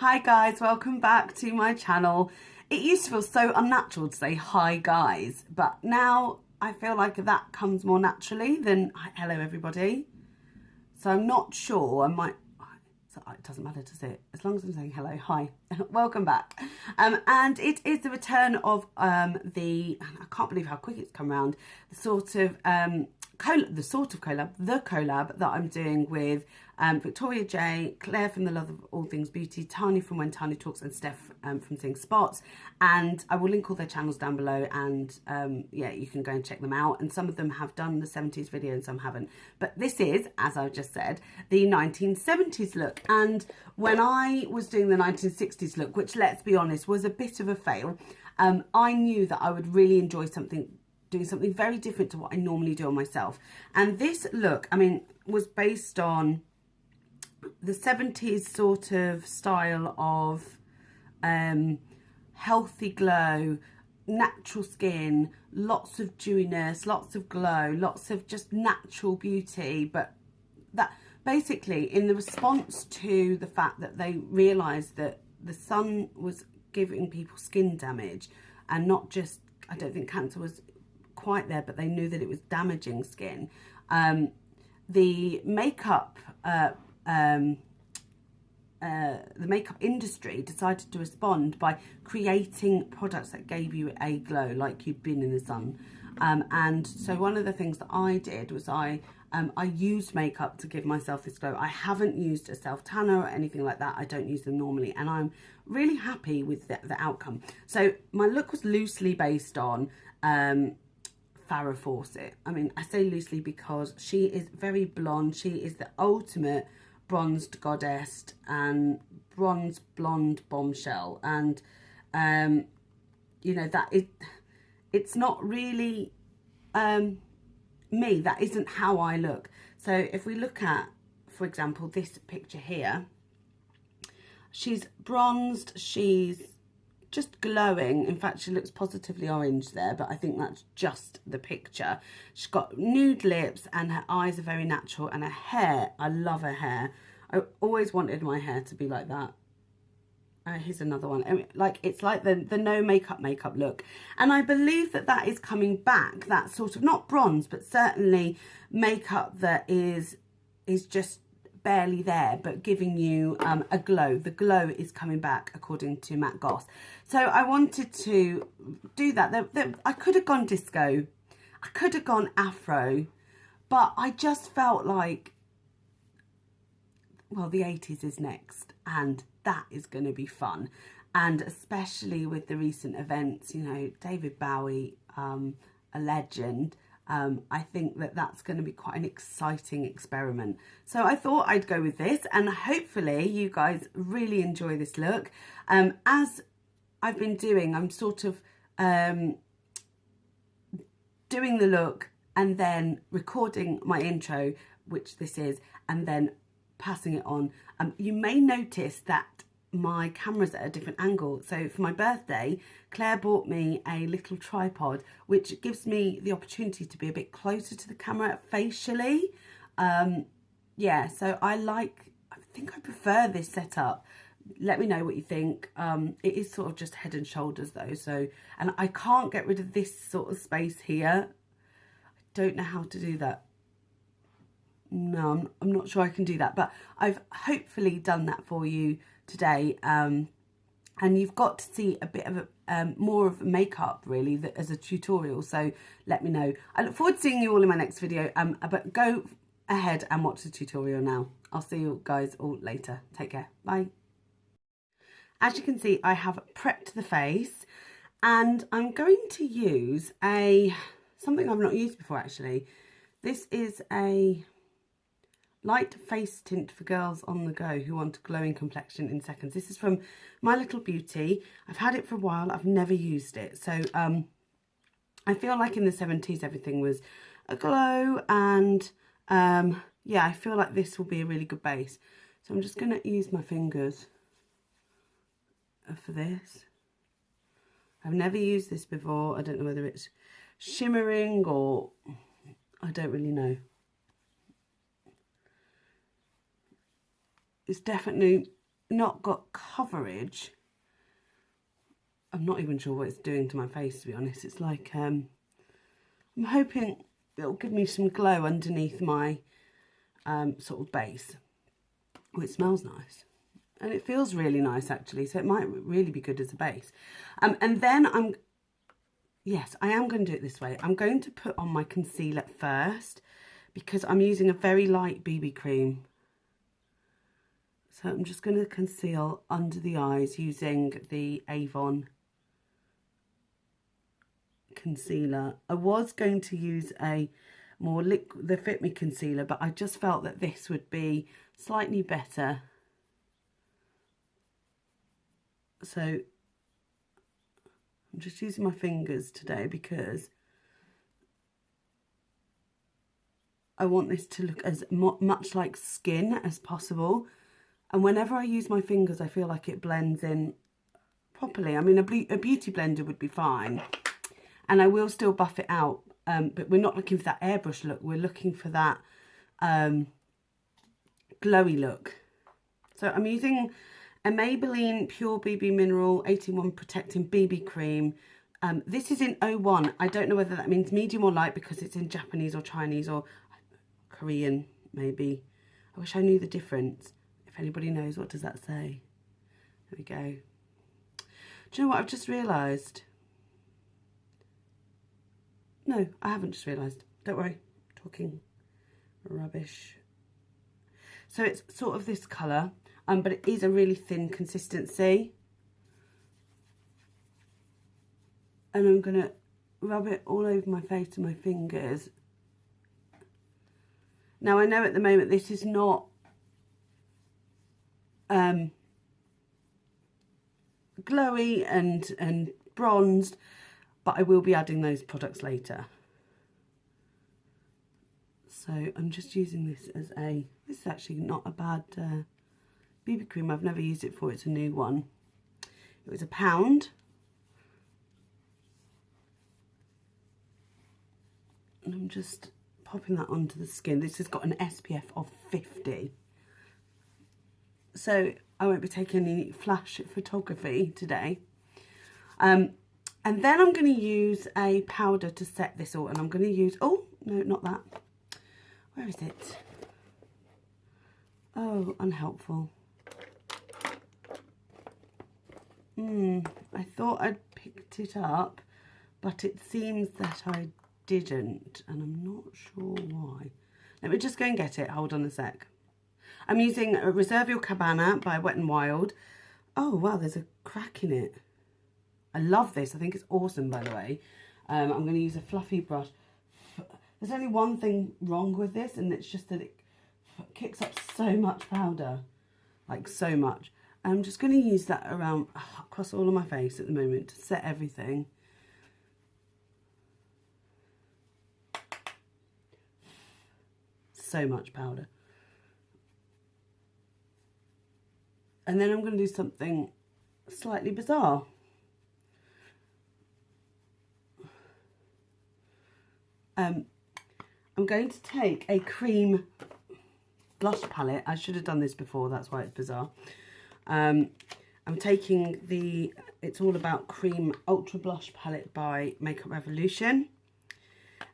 Hi guys, welcome back to my channel. It used to feel so unnatural to say hi guys, but now I feel like that comes more naturally than hello everybody. So I'm not sure, it doesn't matter, does it? As long as I'm saying hello, hi, welcome back. And it is the return of I can't believe how quick it's come around, the collab that I'm doing with Victoria J, Claire from The Love of All Things Beauty, Tanya from When Tanya Talks, and Steph from Seeing Spots. And I will link all their channels down below, and yeah, you can go and check them out. And some of them have done the 70s video and some haven't. But this is, as I've just said, the 1970s look. And when I was doing the 1960s look, which, let's be honest, was a bit of a fail, I knew that I would really enjoy doing something very different to what I normally do on myself. And this look, I mean, was based on the 70s sort of style of healthy glow, natural skin, lots of dewiness, lots of glow, lots of just natural beauty. But that basically, in the response to the fact that they realised that the sun was giving people skin damage, and not just, I don't think cancer was quite there, but they knew that it was damaging skin. The makeup industry decided to respond by creating products that gave you a glow like you'd been in the sun. And so one of the things that I did was I used makeup to give myself this glow. I haven't used a self tanner or anything like that. I don't use them normally, and I'm really happy with the outcome. So my look was loosely based on Farrah Fawcett. I mean, I say loosely because she is very blonde. She is the ultimate bronzed goddess and bronze blonde bombshell. And you know, it's not really me. That isn't how I look. So if we look at, for example, this picture here, she's bronzed, she's just glowing. In fact, she looks positively orange there, but I think that's just the picture. She's got nude lips and her eyes are very natural, and her hair, I love her hair. I always wanted my hair to be like that. Here's another one. I mean, like, it's like the no makeup look, and I believe that that is coming back, that sort of, not bronze, but certainly makeup that is just barely there, but giving you a glow. The glow is coming back, according to Matt Goss. So I wanted to do that. I could have gone disco, I could have gone afro, but I just felt like, well, the 80s is next, and that is going to be fun. And especially with the recent events, you know, David Bowie, a legend. I think that that's going to be quite an exciting experiment. So I thought I'd go with this, and hopefully you guys really enjoy this look. As I've been doing, I'm sort of doing the look and then recording my intro, which this is, and then passing it on. You may notice that my camera's at a different angle. So for my birthday, Claire bought me a little tripod, which gives me the opportunity to be a bit closer to the camera facially. Yeah, so I think I prefer this setup. Let me know what you think. It is sort of just head and shoulders though, so, and I can't get rid of this sort of space here. I don't know how to do that. No, I'm not sure I can do that, but I've hopefully done that for you today, and you've got to see a bit of more of makeup really as a tutorial. So let me know. I look forward to seeing you all in my next video, but go ahead and watch the tutorial now. I'll see you guys all later. Take care. Bye. As you can see, I have prepped the face, and I'm going to use something I've not used before actually. This is a light face tint for girls on the go who want a glowing complexion in seconds. This is from My Little Beauty. I've had it for a while. I've never used it. So I feel like in the 70s everything was a glow, and yeah, I feel like this will be a really good base. So I'm just going to use my fingers for this. I've never used this before. I don't know whether it's shimmering or I don't really know. It's definitely not got coverage. I'm not even sure what it's doing to my face, to be honest. It's like, I'm hoping it'll give me some glow underneath my sort of base. Oh, it smells nice. And it feels really nice, actually. So it might really be good as a base. And then yes, I am going to do it this way. I'm going to put on my concealer first because I'm using a very light BB cream. So I'm just going to conceal under the eyes using the Avon concealer. I was going to use a more the Fit Me concealer, but I just felt that this would be slightly better. So I'm just using my fingers today because I want this to look as much like skin as possible. And whenever I use my fingers, I feel like it blends in properly. I mean, a beauty blender would be fine. And I will still buff it out. But we're not looking for that airbrush look. We're looking for that glowy look. So I'm using a Maybelline Pure BB Mineral 81 Protecting BB Cream. This is in 01. I don't know whether that means medium or light because it's in Japanese or Chinese or Korean, maybe. I wish I knew the difference. If anybody knows, what does that say? There we go. Do you know what I've just realised? No, I haven't just realised. Don't worry, I'm talking rubbish. So it's sort of this colour, but it is a really thin consistency. And I'm going to rub it all over my face and my fingers. Now I know at the moment this is not glowy and bronzed, but I will be adding those products later. So I'm just using this as this is actually not a bad BB cream. I've never used it before, it's a new one. It was £1. And I'm just popping that onto the skin. This has got an SPF of 50. So I won't be taking any flash photography today. And then I'm going to use a powder to set this all. And I'm going to use, oh, no, not that. Where is it? Oh, unhelpful. I thought I'd picked it up, but it seems that I didn't. And I'm not sure why. Let me just go and get it. Hold on a sec. I'm using a Reserve Your Cabana by Wet n Wild. Oh, wow, there's a crack in it. I love this. I think it's awesome, by the way. I'm going to use a fluffy brush. There's only one thing wrong with this, and it's just that it kicks up so much powder. Like, so much. I'm just going to use that around, across all of my face at the moment to set everything. So much powder. And then I'm going to do something slightly bizarre. I'm going to take a cream blush palette. I should have done this before, that's why it's bizarre. I'm taking the It's All About Cream Ultra Blush palette by Makeup Revolution.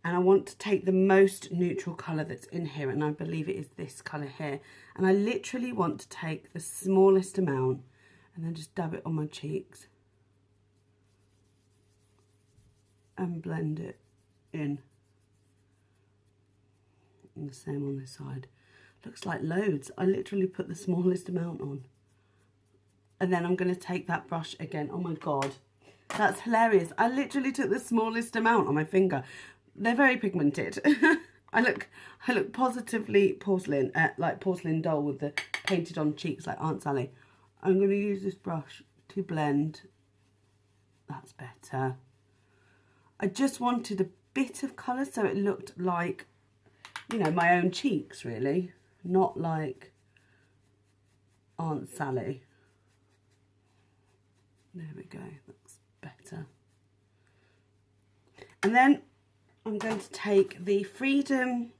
And I want to take the most neutral colour that's in here, and I believe it is this colour here. And I literally want to take the smallest amount and then just dab it on my cheeks. And blend it in. And the same on this side. Looks like loads. I literally put the smallest amount on. And then I'm going to take that brush again. Oh my God. That's hilarious. I literally took the smallest amount on my finger. They're very pigmented. I look positively porcelain, like porcelain doll with the painted on cheeks like Aunt Sally. I'm going to use this brush to blend. That's better. I just wanted a bit of colour so it looked like, you know, my own cheeks really, not like Aunt Sally. There we go, that's better. And then I'm going to take the Freedom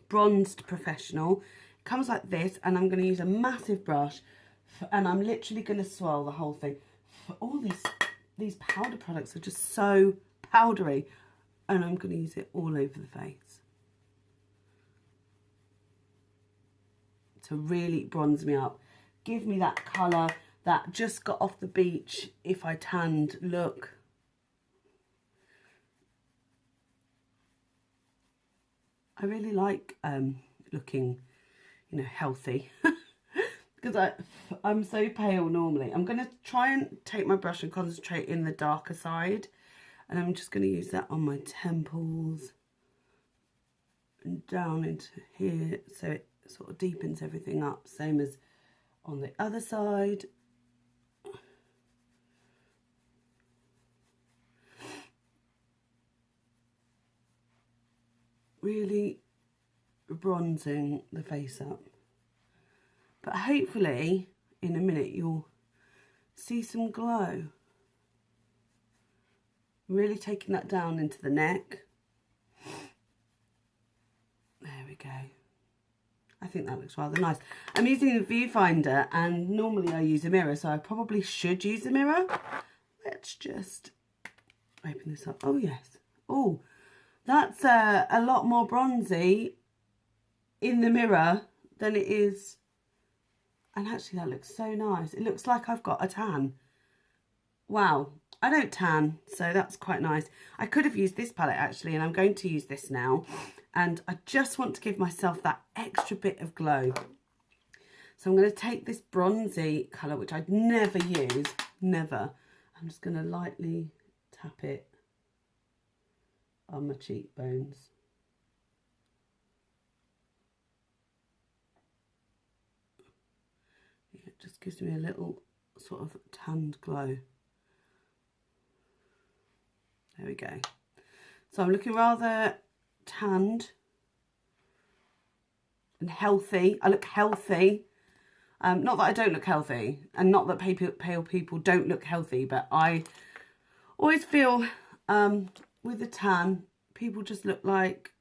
Bronzed Professional. It comes like this, and I'm going to use a massive brush And I'm literally going to swirl the whole thing. All these powder products are just so powdery. And I'm going to use it all over the face to really bronze me up. Give me that colour that just got off the beach if I tanned look. I really like looking, you know, healthy because I'm so pale normally. I'm going to try and take my brush and concentrate in the darker side, and I'm just going to use that on my temples and down into here so it sort of deepens everything up, same as on the other side. Really bronzing the face up. But hopefully in a minute you'll see some glow. Really taking that down into the neck. There we go. I think that looks rather nice. I'm using a viewfinder and normally I use a mirror, so I probably should use a mirror. Let's just open this up. Oh yes. Oh, that's a lot more bronzy in the mirror than it is. And actually that looks so nice. It looks like I've got a tan. Wow. I don't tan, so that's quite nice. I could have used this palette actually, and I'm going to use this now. And I just want to give myself that extra bit of glow. So I'm going to take this bronzy colour, which I'd never use, never. I'm just going to lightly tap it on my cheekbones. It just gives me a little sort of tanned glow. There we go. So I'm looking rather tanned and healthy. I look healthy. Not that I don't look healthy, and not that pale people don't look healthy, but I always feel with a tan, people just look like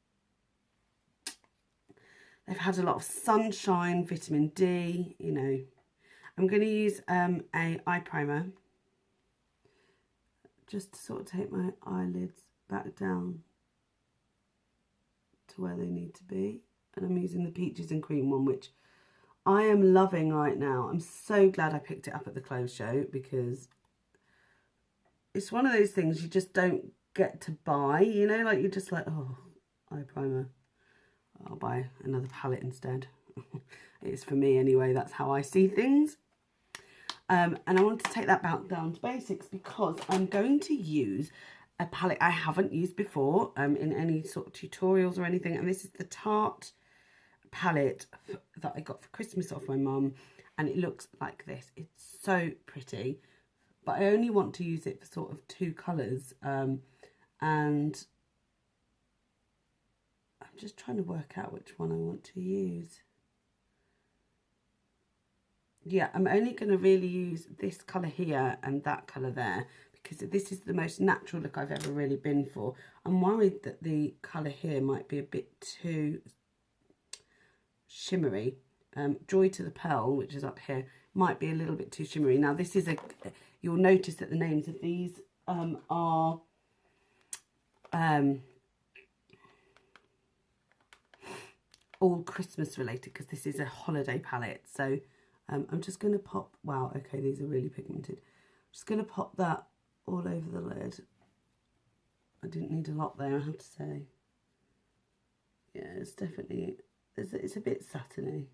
they've had a lot of sunshine, vitamin D, you know. I'm going to use a eye primer just to sort of take my eyelids back down to where they need to be. And I'm using the Peaches and Cream one, which I am loving right now. I'm so glad I picked it up at the clothes show, because it's one of those things you just don't get to buy, you know, like you're just like, oh, eye primer. I'll buy another palette instead. It's for me anyway, that's how I see things. And I want to take that back down to basics because I'm going to use a palette I haven't used before in any sort of tutorials or anything. And this is the Tarte palette that I got for Christmas off my mum. And it looks like this. It's so pretty. But I only want to use it for sort of 2 colours. And I'm just trying to work out which one I want to use. Yeah, I'm only going to really use this colour here and that colour there, because this is the most natural look I've ever really been for. I'm worried that the colour here might be a bit too shimmery. Joy to the Pearl, which is up here, might be a little bit too shimmery. Now this is you'll notice that the names of these are all Christmas related, because this is a holiday palette. So I'm just going to pop, wow, okay, these are really pigmented. I'm just going to pop that all over the lid. I didn't need a lot there, I have to say. Yeah, it's definitely, it's a bit satiny.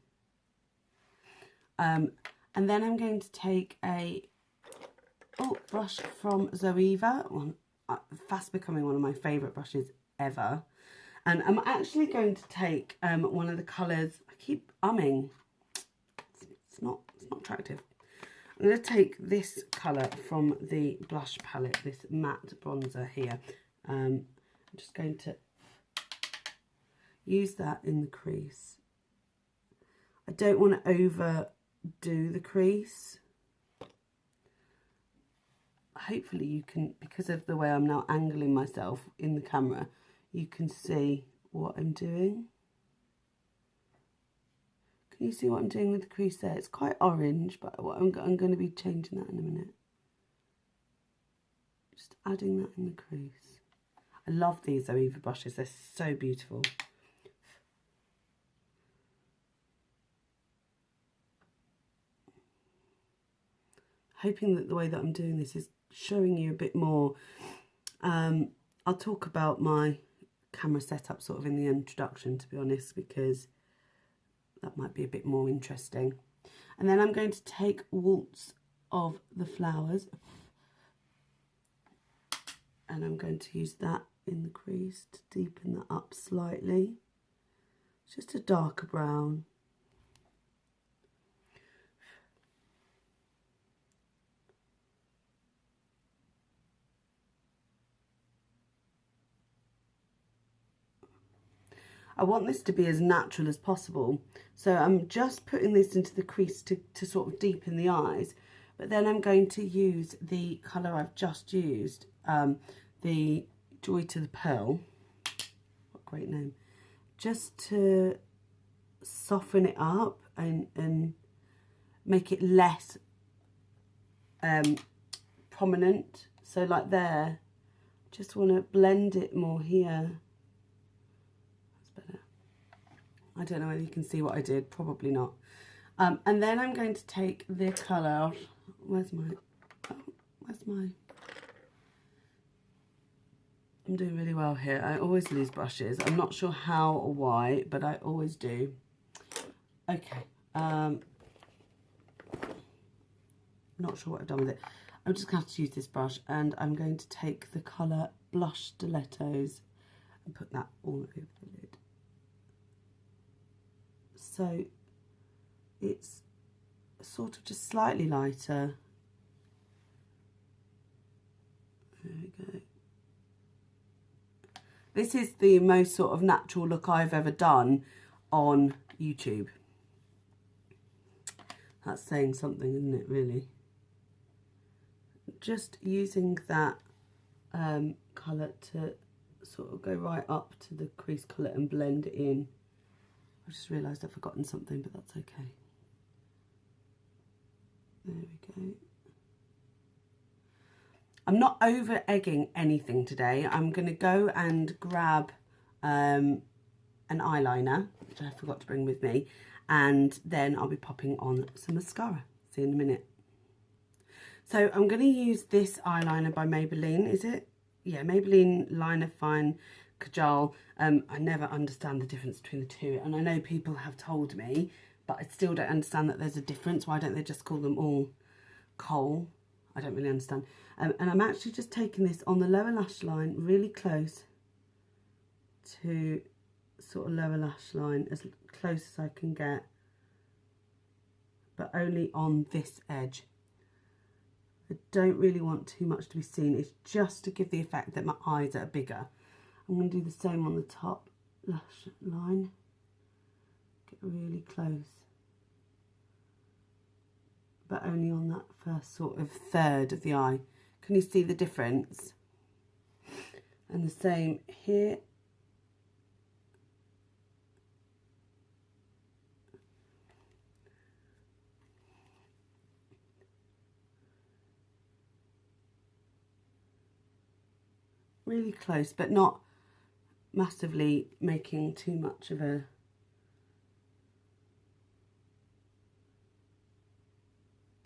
And then I'm going to take a brush from Zoeva, fast becoming one of my favourite brushes ever. And I'm actually going to take one of the colours, I keep umming, it's not attractive. I'm going to take this colour from the blush palette, this matte bronzer here. I'm just going to use that in the crease. I don't want to overdo the crease. Hopefully you can, because of the way I'm now angling myself in the camera, you can see what I'm doing. Can you see what I'm doing with the crease there? It's quite orange, but I'm going to be changing that in a minute. Just adding that in the crease. I love these Zoeva brushes. They're so beautiful. Hoping that the way that I'm doing this is showing you a bit more. I'll talk about my camera setup sort of in the introduction, to be honest, because that might be a bit more interesting. And then I'm going to take Waltz of the Flowers, and I'm going to use that in the crease to deepen that up slightly. It's just a darker brown. I want this to be as natural as possible, so I'm just putting this into the crease to sort of deepen the eyes, but then I'm going to use the colour I've just used, the Joy to the Pearl, what a great name, just to soften it up and make it less prominent. So like there, just want to blend it more here. I don't know whether you can see what I did, probably not. And then I'm going to take the colour, where's my, I'm doing really well here. I always lose brushes. I'm not sure how or why, but I always do. Okay, not sure what I've done with it. I'm just going to have to use this brush, and I'm going to take the colour Blush Stilettos and put that all over the lid. So it's sort of just slightly lighter. There we go. This is the most sort of natural look I've ever done on YouTube. That's saying something, isn't it, really? Just using that colour to sort of go right up to the crease colour and blend it in. I just realised I've forgotten something, but that's okay. There we go. I'm not over egging anything today. I'm going to go and grab an eyeliner, which I forgot to bring with me, and then I'll be popping on some mascara. See you in a minute. So I'm going to use this eyeliner by Maybelline, is it? Yeah, Maybelline Liner Fine Kajal. I never understand the difference between the two, and I know people have told me, but I still don't understand that there's a difference. Why don't they just call them all Kohl? I don't really understand. And I'm actually just taking this on the lower lash line, really close to sort of lower lash line, as close as I can get, but only on this edge. I don't really want too much to be seen. It's just to give the effect that my eyes are bigger. I'm going to do the same on the top lash line. Get really close, but only on that first sort of third of the eye. Can you see the difference? And the same here. Really close, but not massively making too much of a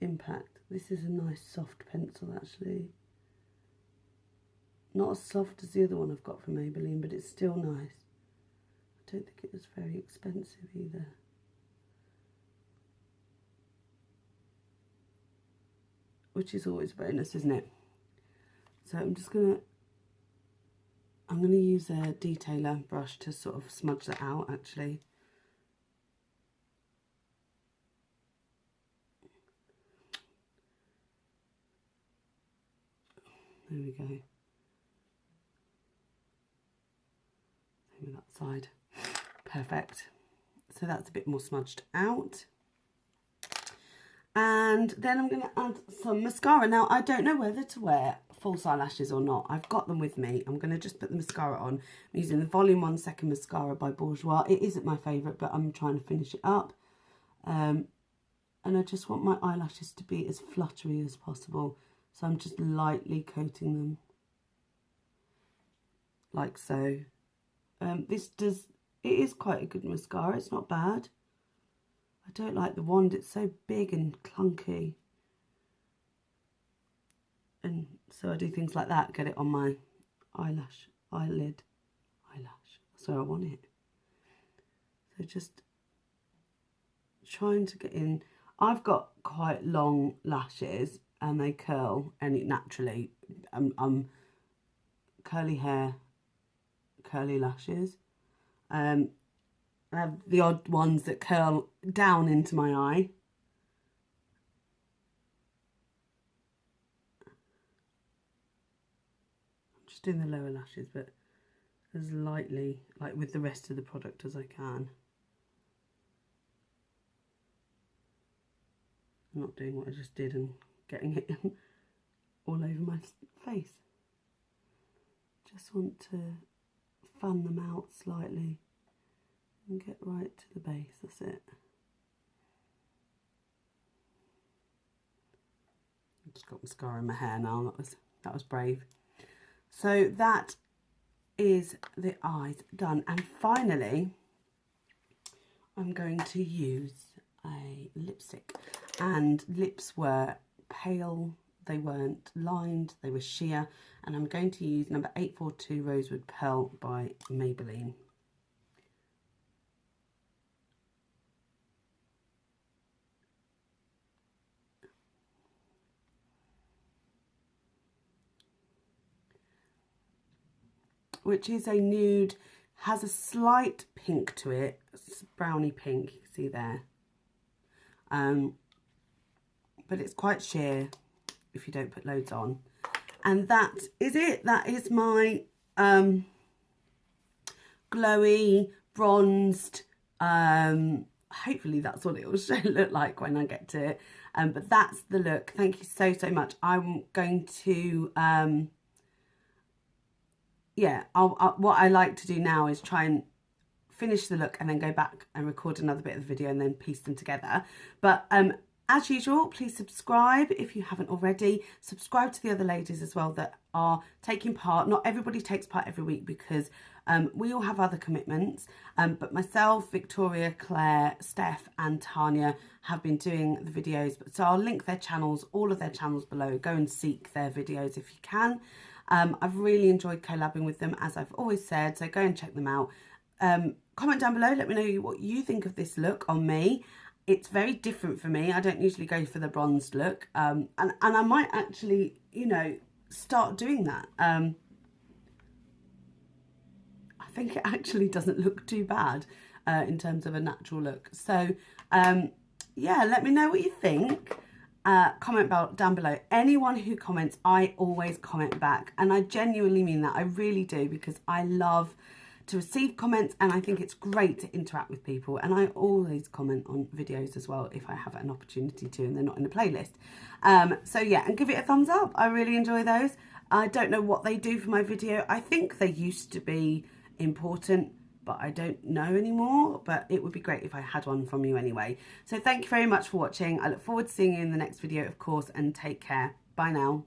impact. This is a nice soft pencil, actually. Not as soft as the other one I've got from Maybelline, but it's still nice. I don't think it was very expensive either. Which is always a bonus, isn't it? So I'm going to use a detailer brush to sort of smudge that out, actually. There we go. Same with that side. Perfect. So that's a bit more smudged out. And then I'm going to add some mascara. Now, I don't know whether to wear false eyelashes or not. I've got them with me. I'm going to just put the mascara on. I'm using the Volume 1 Second Mascara by Bourjois. It isn't my favourite, but I'm trying to finish it up. And I just want my eyelashes to be as fluttery as possible. So I'm just lightly coating them. Like so. It is quite a good mascara. It's not bad. I don't like the wand. It's so big and clunky. And so I do things like that. Get it on my eyelid. That's where I want it. So just trying to get in. I've got quite long lashes and they curl naturally. I'm curly hair, curly lashes. I have the odd ones that curl down into my eye. I'm just doing the lower lashes, but as lightly, like with the rest of the product as I can. I'm not doing what I just did and getting it all over my face. Just want to fan them out slightly and get right to the base. That's it. I've just got mascara in my hair now. That was brave. So that is the eyes done, and finally I'm going to use a lipstick, and lips were pale, they weren't lined, they were sheer, and I'm going to use number 842 Rosewood Pearl by Maybelline. Which is a nude, has a slight pink to it, it's browny pink, you can see there. But it's quite sheer if you don't put loads on. And that is it. That is my glowy, bronzed, hopefully that's what it will look like when I get to it. But that's the look. Thank you so, so much. I'm going to, what I like to do now is try and finish the look and then go back and record another bit of the video and then piece them together. But as usual, please subscribe if you haven't already. Subscribe to the other ladies as well that are taking part. Not everybody takes part every week because we all have other commitments. But myself, Victoria, Claire, Steph and Tanya have been doing the videos. So I'll link their channels, all of their channels below. Go and seek their videos if you can. I've really enjoyed collabing with them, as I've always said. So go and check them out. Comment down below, let me know what you think of this look on me. It's very different for me. I don't usually go for the bronzed look. And I might actually, you know, start doing that. I think it actually doesn't look too bad in terms of a natural look. So, yeah, let me know what you think. Comment down below. Anyone who comments, I always comment back. And I genuinely mean that. I really do, because I love to receive comments and I think it's great to interact with people, and I always comment on videos as well if I have an opportunity to and they're not in the playlist. So yeah, and give it a thumbs up. I really enjoy those. I don't know what they do for my video. I think they used to be important, but I don't know anymore, but it would be great if I had one from you anyway. So thank you very much for watching. I look forward to seeing you in the next video, of course, and take care. Bye now.